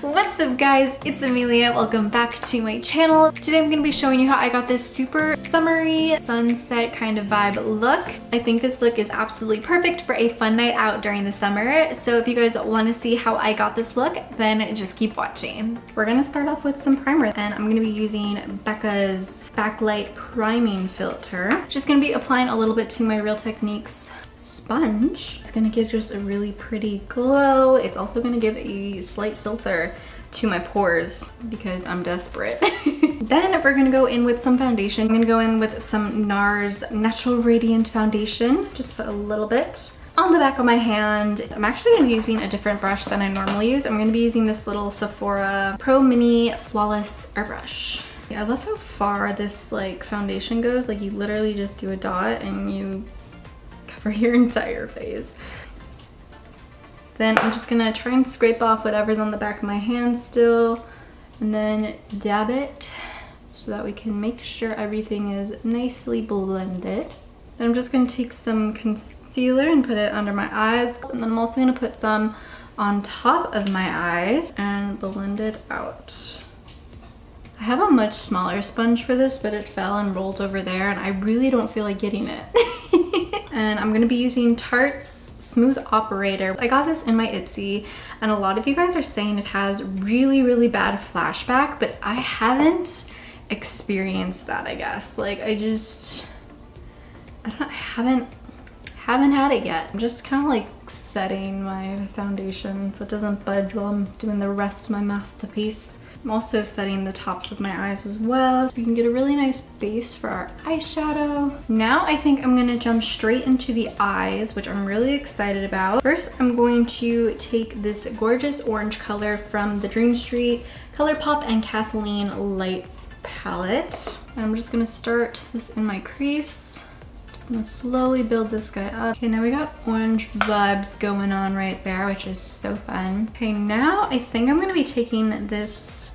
What's up guys, it's Amelia. Welcome back to my channel. Today I'm going to be showing you how I got this super summery sunset kind of vibe look. I think this look is absolutely perfect for a fun night out during the summer. So if you guys want to see how I got this look, then just keep watching. We're going to start off with some primer and I'm going to be using BECCA's Backlight Priming Filter. Just going to be applying a little bit to my Real Techniques sponge. It's gonna give just a really pretty glow. It's also gonna give a slight filter to my pores because I'm desperate. Then we're gonna go in with some foundation. I'm gonna go in with some NARS Natural Radiant Foundation. Just put a little bit on the back of my hand. I'm actually gonna be using a different brush than I normally use. I'm gonna be using this little Sephora Pro Mini Flawless Airbrush. I love how far this like foundation goes. Like you literally just do a dot and you cover your entire face. Then I'm just gonna try and scrape off whatever's on the back of my hand still, and then dab it so that we can make sure everything is nicely blended. Then I'm just gonna take some concealer and put it under my eyes, and then I'm also gonna put some on top of my eyes and blend it out. I have a much smaller sponge for this, but it fell and rolled over there and I really don't feel like getting it. And I'm gonna be using Tarte's Smooth Operator. I got this in my Ipsy and a lot of you guys are saying it has really bad flashback, but I haven't experienced that, I guess. Like haven't had it yet. I'm just kind of like setting my foundation so it doesn't budge while I'm doing the rest of my masterpiece. I'm also setting the tops of my eyes as well so we can get a really nice base for our eyeshadow. Now I think I'm gonna jump straight into the eyes, which I'm really excited about. First, I'm going to take this gorgeous orange color from the Dream Street ColourPop and Kathleen Lights palette. And I'm just gonna start this in my crease. Just gonna slowly build this guy up. Okay, now we got orange vibes going on right there, which is so fun. Okay, now I think I'm gonna be taking this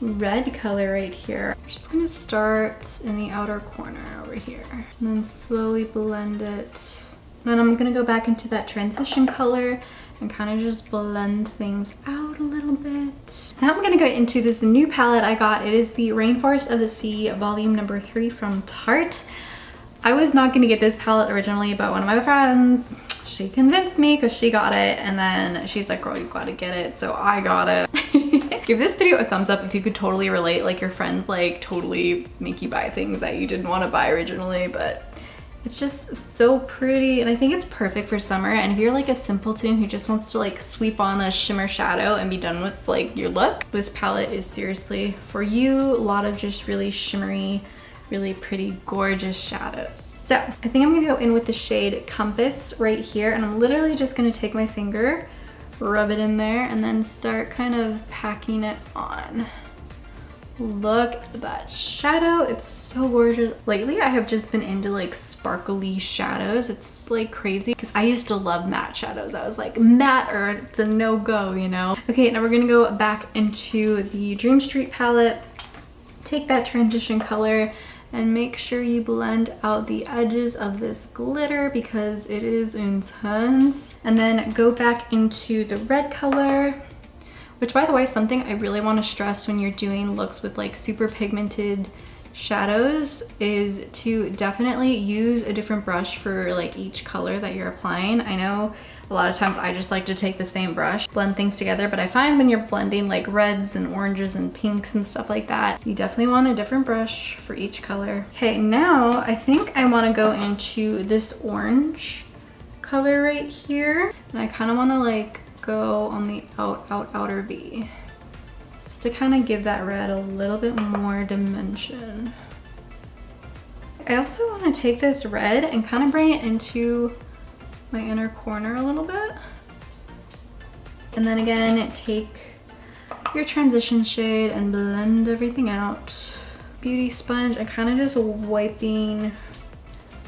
red color right here. I'm just gonna start in the outer corner over here and then slowly blend it. Then I'm gonna go back into that transition color and kind of just blend things out a little bit. Now I'm gonna go into this new palette I got. It is the Rainforest of the Sea volume number 3 from Tarte. I was not gonna get this palette originally, but one of my friends, she convinced me because she got it and then she's like, girl, you gotta get it. So I got it. Give this video a thumbs up if you could totally relate, like your friends like totally make you buy things that you didn't want to buy originally, but it's just so pretty and I think it's perfect for summer. And if you're like a simpleton who just wants to like sweep on a shimmer shadow and be done with like your look, this palette is seriously for you. A lot of just really shimmery, really pretty, gorgeous shadows. So I think I'm gonna go in with the shade Compass right here, and I'm literally just gonna take my finger, rub it in there, and then start kind of packing it on. Look at that shadow, it's so gorgeous. Lately I have just been into like sparkly shadows. It's like crazy because I used to love matte shadows. I was like, matte or it's a no-go, you know? Okay, now we're gonna go back into the Dream Street palette, take that transition color, and make sure you blend out the edges of this glitter because it is intense. And then go back into the red color, which by the way, something I really want to stress when you're doing looks with like super pigmented shadows is to definitely use a different brush for like each color that you're applying. I know a lot of times I just like to take the same brush, blend things together, but I find when you're blending like reds and oranges and pinks and stuff like that, you definitely want a different brush for each color. Okay, now I think I want to go into this orange color right here, and I kind of want to like go on the outer V just to kind of give that red a little bit more dimension. I also want to take this red and kind of bring it into my inner corner a little bit. And then again, take your transition shade and blend everything out. Beauty sponge and kind of just wiping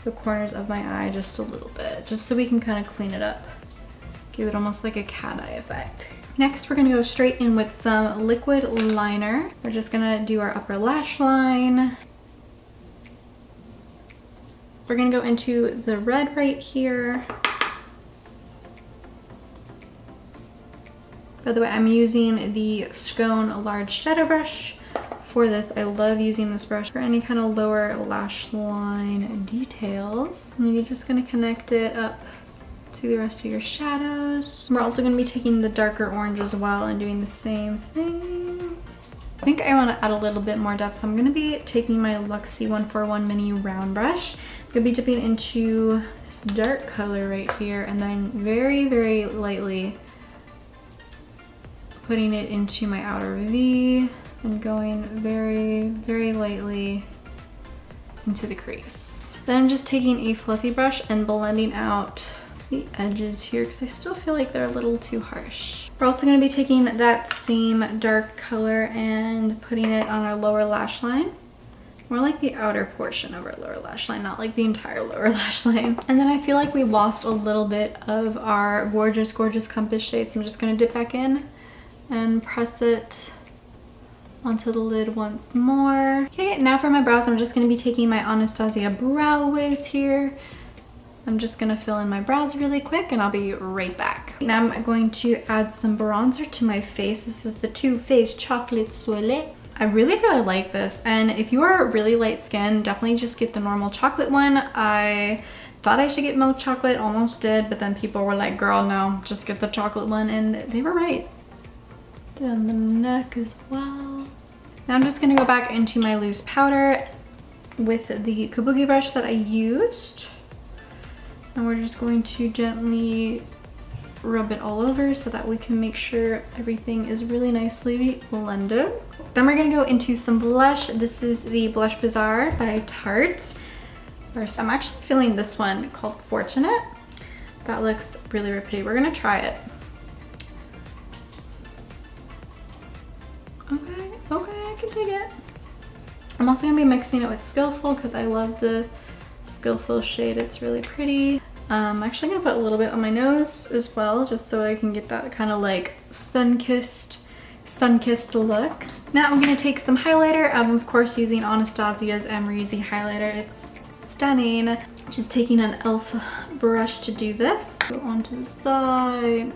the corners of my eye just a little bit, just so we can kind of clean it up. Give it almost like a cat eye effect. Next, we're gonna go straight in with some liquid liner. We're just gonna do our upper lash line. We're gonna go into the red right here. By the way, I'm using the Scone large shadow brush for this. I love using this brush for any kind of lower lash line details. And you're just gonna connect it up to the rest of your shadows. We're also gonna be taking the darker orange as well and doing the same thing. I think I wanna add a little bit more depth, so I'm gonna be taking my Luxie 141 mini round brush. I'm gonna be dipping into this dark color right here and then very, very lightly putting it into my outer V and going very, very lightly into the crease. Then I'm just taking a fluffy brush and blending out the edges here because I still feel like they're a little too harsh. We're also going to be taking that same dark color and putting it on our lower lash line. More like the outer portion of our lower lash line, not like the entire lower lash line. And then I feel like we lost a little bit of our gorgeous, gorgeous compass shade, so I'm just going to dip back in and press it onto the lid once more. Okay, now for my brows, I'm just going to be taking my Anastasia brow wiz here. I'm just gonna fill in my brows really quick and I'll be right back. Now I'm going to add some bronzer to my face. This is the Too Faced Chocolate Soleil. I really, really like this. And if you are really light skinned, definitely just get the normal chocolate one. I thought I should get milk chocolate, almost did, but then people were like, girl, no, just get the chocolate one. And they were right. Down the neck as well. Now I'm just gonna go back into my loose powder with the kabuki brush that I used. And we're just going to gently rub it all over so that we can make sure everything is really nicely blended. Then we're gonna go into some blush. This is the Blush Bazaar by Tarte. First, I'm actually feeling this one called Fortunate. That looks really, really pretty. We're gonna try it. Okay, I can take it. I'm also gonna be mixing it with Skillful because I love the Skillful shade. It's really pretty. I'm actually gonna put a little bit on my nose as well, just so I can get that kind of like sun-kissed look. Now I'm gonna take some highlighter. I'm of course using Anastasia's Amrezy highlighter. It's stunning. Just taking an e.l.f. brush to do this. Go onto the side.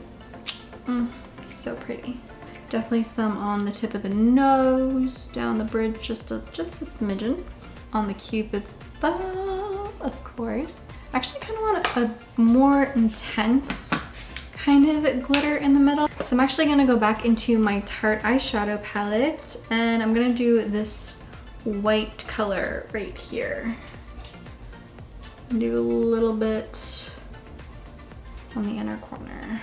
So pretty. Definitely some on the tip of the nose, down the bridge, just a smidgen. On the Cupid's bow, of course. I actually kind of want a more intense kind of glitter in the middle. So I'm actually gonna go back into my Tarte eyeshadow palette and I'm gonna do this white color right here. Do a little bit on the inner corner.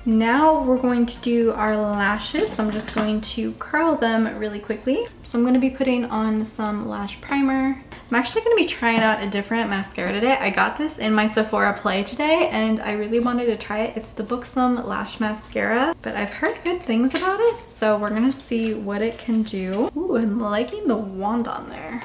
Now we're going to do our lashes. So I'm just going to curl them really quickly. So I'm going to be putting on some lash primer. I'm actually going to be trying out a different mascara today. I got this in my Sephora Play today and I really wanted to try it. It's the Buxom Lash Mascara, but I've heard good things about it. So we're going to see what it can do. Ooh, I'm liking the wand on there.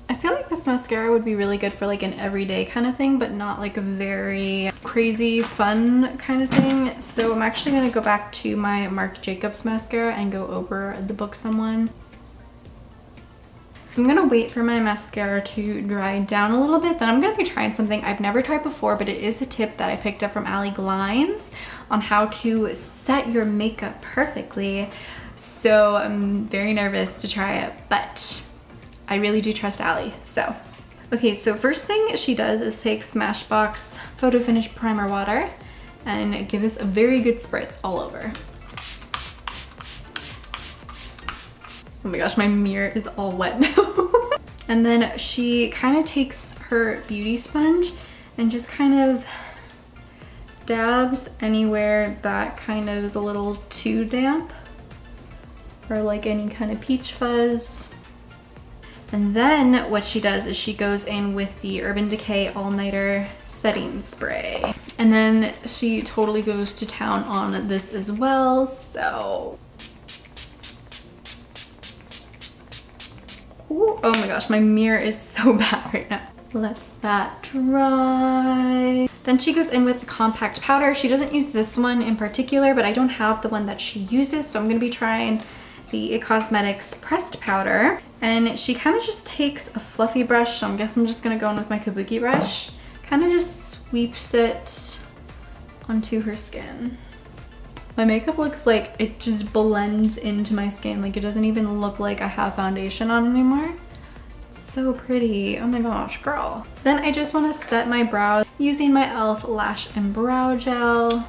I feel like this mascara would be really good for like an everyday kind of thing, but not like a very crazy fun kind of thing. So I'm actually going to go back to my Marc Jacobs mascara and go over the Buxom one. So I'm going to wait for my mascara to dry down a little bit. Then I'm going to be trying something I've never tried before, but it is a tip that I picked up from Ali Glines on how to set your makeup perfectly. So I'm very nervous to try it, but I really do trust Ali. So, okay, so first thing she does is take Smashbox Photo Finish Primer Water and give this a very good spritz all over. Oh my gosh, my mirror is all wet now. And then she kind of takes her beauty sponge and just kind of dabs anywhere that kind of is a little too damp or like any kind of peach fuzz. And then what she does is she goes in with the Urban Decay All Nighter Setting Spray. And then she totally goes to town on this as well, so. Ooh, oh my gosh, my mirror is so bad right now. Let's that dry. Then she goes in with the compact powder. She doesn't use this one in particular, but I don't have the one that she uses, so I'm gonna be trying the It Cosmetics pressed powder. And she kind of just takes a fluffy brush, so I guess I'm just gonna go in with my kabuki brush. Kind of just sweeps it onto her skin. My makeup looks like it just blends into my skin. Like it doesn't even look like I have foundation on anymore. It's so pretty. Oh my gosh, girl. Then I just want to set my brows using my e.l.f. Lash and Brow Gel.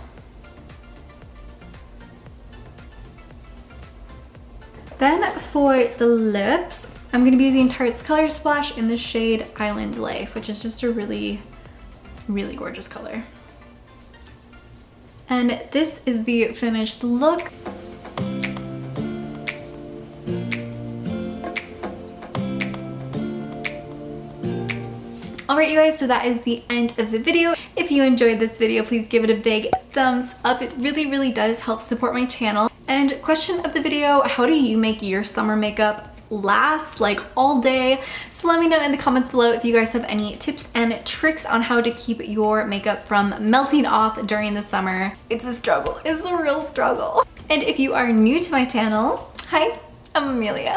Then for the lips, I'm going to be using Tarte's Color Splash in the shade Island Life, which is just a really, really gorgeous color. And this is the finished look. Alright you guys, so that is the end of the video. If you enjoyed this video, please give it a big thumbs up. It really, really does help support my channel. And question of the video, how do you make your summer makeup last like all day? So let me know in the comments below if you guys have any tips and tricks on how to keep your makeup from melting off during the summer. It's a struggle. It's a real struggle. And if you are new to my channel, hi, I'm Amelia.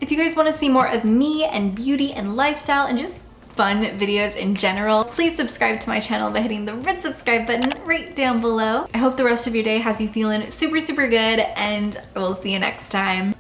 If you guys want to see more of me and beauty and lifestyle and just fun videos in general, please subscribe to my channel by hitting the red subscribe button right down below. I hope the rest of your day has you feeling super, super good, and I will see you next time.